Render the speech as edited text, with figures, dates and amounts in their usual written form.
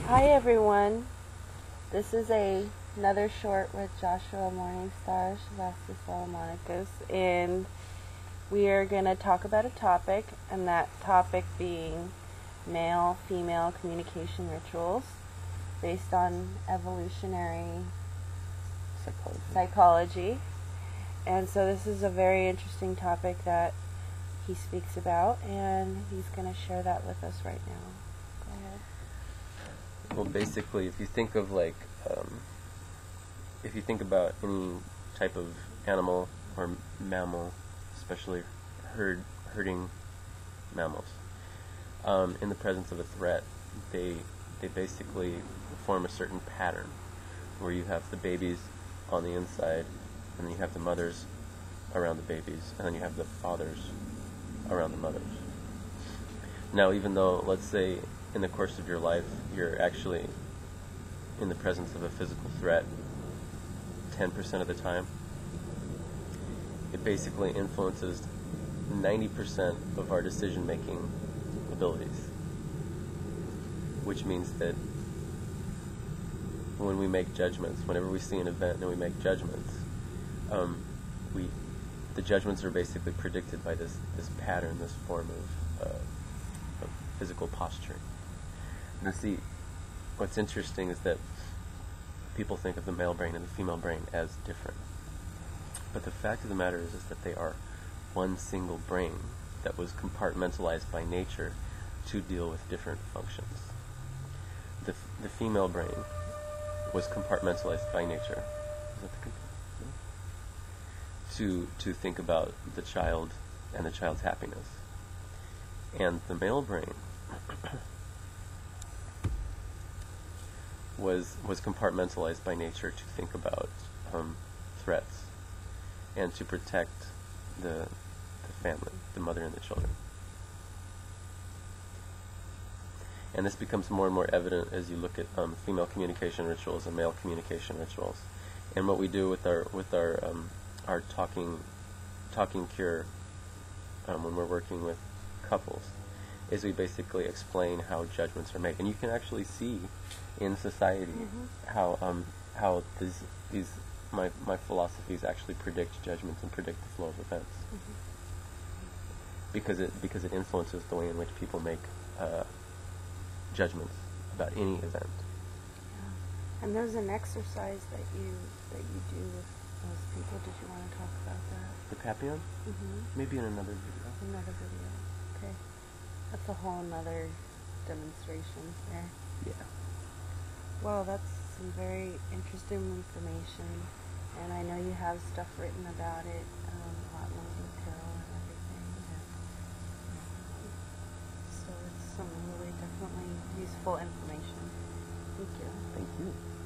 Hi everyone. This is another short with Joxua Mourningstar, Monicas, and we are going to talk about a topic, and that topic being male-female communication rituals based on evolutionary psychology. And so this is a very interesting topic that he speaks about, and he's going to share that with us right now. Go ahead. Well, basically, if you think of if you think about any type of animal or mammal, especially herding mammals, in the presence of a threat, they basically form a certain pattern where you have the babies on the inside, and then you have the mothers around the babies, and then you have the fathers around the mothers. Now, even though, let's say, in the course of your life, you're actually in the presence of a physical threat 10% of the time, it basically influences 90% of our decision-making abilities, which means that when we make judgments, whenever we see an event and we make judgments, the judgments are basically predicted by this pattern, this form of physical posturing. Now, see, what's interesting is that people think of the male brain and the female brain as different. But the fact of the matter is that they are one single brain that was compartmentalized by nature to deal with different functions. The female brain was compartmentalized by nature. Is that the to think about the child and the child's happiness. And the male brain was compartmentalized by nature to think about threats and to protect the family, the mother and the children. And this becomes more and more evident as you look at female communication rituals and male communication rituals. And what we do with our talking cure when we're working with couples is we basically explain how judgments are made. And you can actually see in society how these my philosophies actually predict judgments and predict the flow of events, because it influences the way in which people make judgments about any event. Yeah. And there's an exercise that you do with those people. Did you want to talk about that? The Papillon? Maybe in another video. Another video. Okay. That's a whole another demonstration there. Yeah. Well, that's some very interesting information, and I know you have stuff written about it, a lot more detail and everything. So it's some really definitely useful information. Thank you. Thank you.